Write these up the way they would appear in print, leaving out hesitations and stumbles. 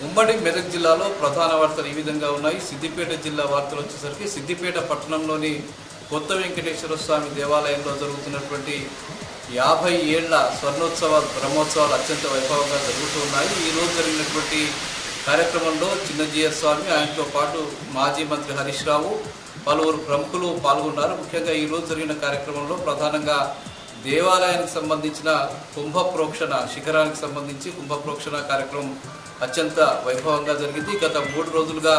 ఉమ్మడి మెదక్ జిల్లాలో ప్రధాన వార్తలు ఈ విధంగా ఉన్నాయి. సిద్దిపేట జిల్లా వార్తలు వచ్చేసరికి సిద్దిపేట పట్టణంలోని కొత్త వెంకటేశ్వర స్వామి దేవాలయంలో జరుగుతున్నటువంటి 50 ఏళ్ల స్వర్ణోత్సవ బ్రహ్మోత్సవాలు అత్యంత వైభవంగా జరుగుతూ ఉన్నాయి. ఈరోజు జరిగినటువంటి కార్యక్రమంలో చిన్నజీయర్ స్వామి, ఆయనతో పాటు మాజీ మంత్రి హరీష్ రావు, పలువురు ప్రముఖులు పాల్గొన్నారు. ముఖ్యంగా ఈరోజు జరిగిన కార్యక్రమంలో ప్రధానంగా దేవాలయానికి సంబంధించిన కుంభప్రోక్షణ శిఖరానికి సంబంధించి కుంభప్రోక్షణ కార్యక్రమం అత్యంత వైభవంగా జరిగింది. గత 3 రోజులుగా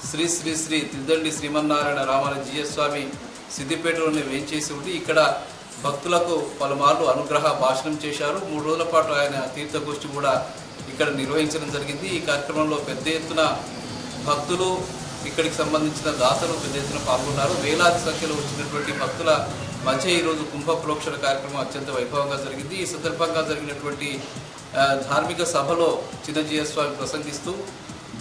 శ్రీ శ్రీ శ్రీ తిద్దండి శ్రీమన్నారాయణ రామానుజ జీయర్ స్వామి సిద్దిపేటలోనే వేంచేసి ఉండి ఇక్కడ భక్తులకు పలుమార్లు అనుగ్రహ భాషణం చేశారు. 3 రోజుల పాటు ఆయన తీర్థగోష్ఠి కూడా ఇక్కడ నిర్వహించడం జరిగింది. ఈ కార్యక్రమంలో పెద్ద ఎత్తున భక్తులు, ఇక్కడికి సంబంధించిన దాతలు పెద్ద ఎత్తున పాల్గొన్నారు. వేలాది సంఖ్యలో వచ్చినటువంటి భక్తుల మధ్య ఈరోజు కుంభప్రోక్షణ కార్యక్రమం అత్యంత వైభవంగా జరిగింది. ఈ సందర్భంగా జరిగినటువంటి ధార్మిక సభలో చిన్నజీయర్ స్వామి ప్రసంగిస్తూ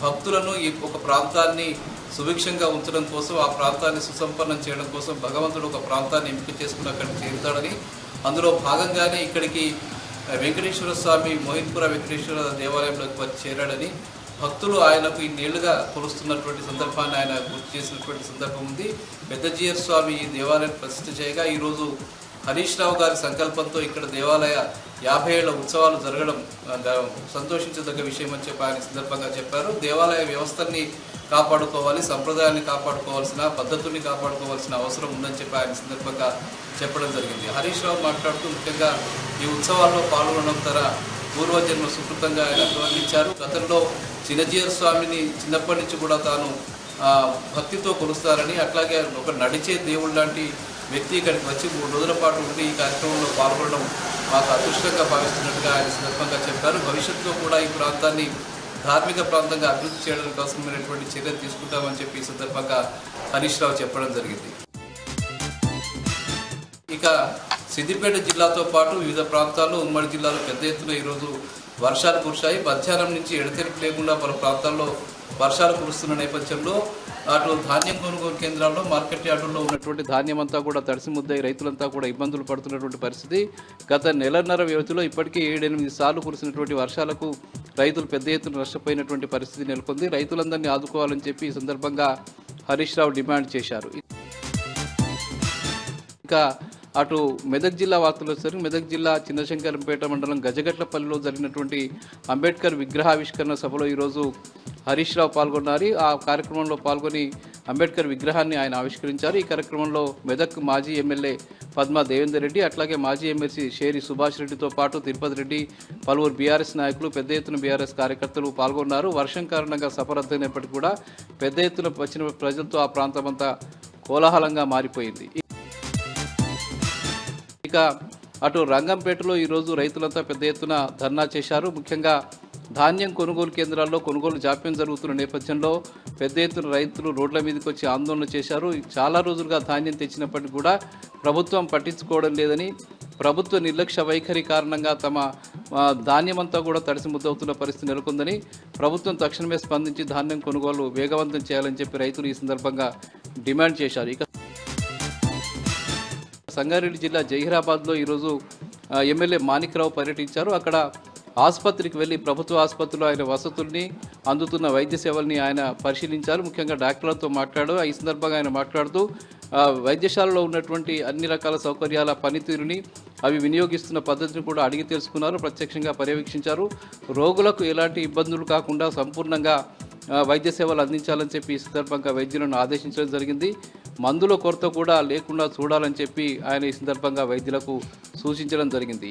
భక్తులను ఈ ఒక ప్రాంతాన్ని సుభిక్షంగా ఉంచడం కోసం, ఆ ప్రాంతాన్ని సుసంపన్నం చేయడం కోసం భగవంతుడు ఒక ప్రాంతాన్ని ఎంపిక చేసుకుని అక్కడికి చేరుతాడని, అందులో భాగంగానే ఇక్కడికి వెంకటేశ్వర స్వామి మోహిన్పుర వెంకటేశ్వర దేవాలయంలోకి వచ్చి చేరాడని, భక్తులు ఆయనకు ఇన్నేళ్లుగా కొలుస్తున్నటువంటి సందర్భాన్ని ఆయన గుర్తు చేసినటువంటి సందర్భం ఉంది. పెద్దజీయర్ స్వామి ఈ దేవాలయం ప్రతిష్ఠ చేయగా ఈరోజు హరీష్ రావు గారి సంకల్పంతో ఇక్కడ దేవాలయ 50 ఏళ్ల ఉత్సవాలు జరగడం సంతోషించదగ్గ విషయం అని చెప్పి ఆయన సందర్భంగా చెప్పారు. దేవాలయ వ్యవస్థని కాపాడుకోవాలి, సంప్రదాయాన్ని కాపాడుకోవాల్సిన, పద్ధతుల్ని కాపాడుకోవాల్సిన అవసరం ఉందని చెప్పి ఆయన సందర్భంగా చెప్పడం జరిగింది. హరీష్ రావు మాట్లాడుతూ ముఖ్యంగా ఈ ఉత్సవాల్లో పాల్గొనడం తన పూర్వజన్మ సుకృతంగా ఆయన అభివర్ణించారు. గతంలో చిన్నజీయర్ స్వామిని చిన్నప్పటి నుంచి కూడా తాను భక్తితో కొలుస్తారని, అట్లాగే ఒక నడిచే దేవుడు లాంటి వ్యక్తి ఇక్కడికి వచ్చి 3 రోజుల పాటు ఉండి ఈ కార్యక్రమంలో పాల్గొనడం మాకు అదృష్టంగా భావిస్తున్నట్టుగా ఆయన సందర్భంగా చెప్పారు. భవిష్యత్తులో కూడా ఈ ప్రాంతాన్ని ధార్మిక ప్రాంతంగా అభివృద్ధి చేయడానికి అవసరమైనటువంటి చర్యలు తీసుకుంటామని చెప్పి ఈ సందర్భంగా హరీష్ రావు చెప్పడం జరిగింది. ఇక సిద్దిపేట జిల్లాతో పాటు వివిధ ప్రాంతాల్లో ఉమ్మడి జిల్లాలో పెద్ద ఎత్తున ఈరోజు వర్షాలు కురిశాయి. మధ్యాహ్నం నుంచి ఎడతెరిపి లేకుండా పలు ప్రాంతాల్లో వర్షాలు కురుస్తున్న నేపథ్యంలో అటు ధాన్యం కొనుగోలు కేంద్రాల్లో, మార్కెట్ యార్డుల్లో ఉన్నటువంటి ధాన్యం అంతా కూడా తడిసి ముద్దై రైతులంతా కూడా ఇబ్బందులు పడుతున్నటువంటి పరిస్థితి. గత నెలన్నర వ్యవధిలో ఇప్పటికే 7-8 సార్లు కురిసినటువంటి వర్షాలకు రైతులు పెద్ద ఎత్తున నష్టపోయినటువంటి పరిస్థితి నెలకొంది. రైతులందరినీ ఆదుకోవాలని చెప్పి ఈ సందర్భంగా హరీష్ రావు డిమాండ్ చేశారు. ఇంకా అటు మెదక్ జిల్లా వార్తలు వచ్చేసరికి మెదక్ జిల్లా చిన్నశంకరంపేట మండలం గజగట్లపల్లిలో జరిగినటువంటి అంబేద్కర్ విగ్రహావిష్కరణ సభలో ఈరోజు హరీష్ రావు పాల్గొన్నారు. ఆ కార్యక్రమంలో పాల్గొని అంబేద్కర్ విగ్రహాన్ని ఆయన ఆవిష్కరించారు. ఈ కార్యక్రమంలో మెదక్ మాజీ ఎమ్మెల్యే పద్మా దేవేందర్ రెడ్డి, అట్లాగే మాజీ ఎమ్మెల్సీ షేరి సుభాష్ రెడ్డితో పాటు తిరుపతి రెడ్డి, పలువురు బీఆర్ఎస్ నాయకులు, పెద్ద ఎత్తున బీఆర్ఎస్ కార్యకర్తలు పాల్గొన్నారు. వర్షం కారణంగా సభ రద్దయినప్పటికీ కూడా పెద్ద ఎత్తున వచ్చిన ప్రజలతో ఆ ప్రాంతమంతా కోలాహలంగా మారిపోయింది. ఇక అటు రంగంపేటలో ఈరోజు రైతులంతా పెద్ద ఎత్తున ధర్నా చేశారు. ముఖ్యంగా ధాన్యం కొనుగోలు కేంద్రాల్లో కొనుగోలు జాప్యం జరుగుతున్న నేపథ్యంలో పెద్ద ఎత్తున రైతులు రోడ్ల మీదకి వచ్చి ఆందోళన చేశారు. చాలా రోజులుగా ధాన్యం తెచ్చినప్పటికీ కూడా ప్రభుత్వం పట్టించుకోవడం లేదని, ప్రభుత్వ నిర్లక్ష్య వైఖరి కారణంగా తమ ధాన్యమంతా కూడా తడిసి ముద్దవుతున్న పరిస్థితి నెలకొందని, ప్రభుత్వం తక్షణమే స్పందించి ధాన్యం కొనుగోలు వేగవంతం చేయాలని చెప్పి రైతులు ఈ సందర్భంగా డిమాండ్ చేశారు. ఇక సంగారెడ్డి జిల్లా జహీరాబాద్లో ఈరోజు ఎమ్మెల్యే మాణిక్రావు పర్యటించారు. అక్కడ ఆసుపత్రికి వెళ్లి ప్రభుత్వ ఆసుపత్రిలో ఆయన వసతుల్ని, అందుతున్న వైద్య సేవల్ని ఆయన పరిశీలించారు. ముఖ్యంగా డాక్టర్లతో మాట్లాడారు. ఈ సందర్భంగా ఆయన మాట్లాడుతూ వైద్యశాలలో ఉన్నటువంటి అన్ని రకాల సౌకర్యాల పనితీరుని, అవి వినియోగిస్తున్న పద్ధతిని కూడా అడిగి తెలుసుకున్నారు, ప్రత్యక్షంగా పర్యవేక్షించారు. రోగులకు ఎలాంటి ఇబ్బందులు కాకుండా సంపూర్ణంగా వైద్య సేవలు అందించాలని చెప్పి ఈ సందర్భంగా వైద్యులను ఆదేశించడం జరిగింది. మందుల కొరత కూడా లేకుండా చూడాలని చెప్పి ఆయన ఈ సందర్భంగా వైద్యులకు సూచించడం జరిగింది.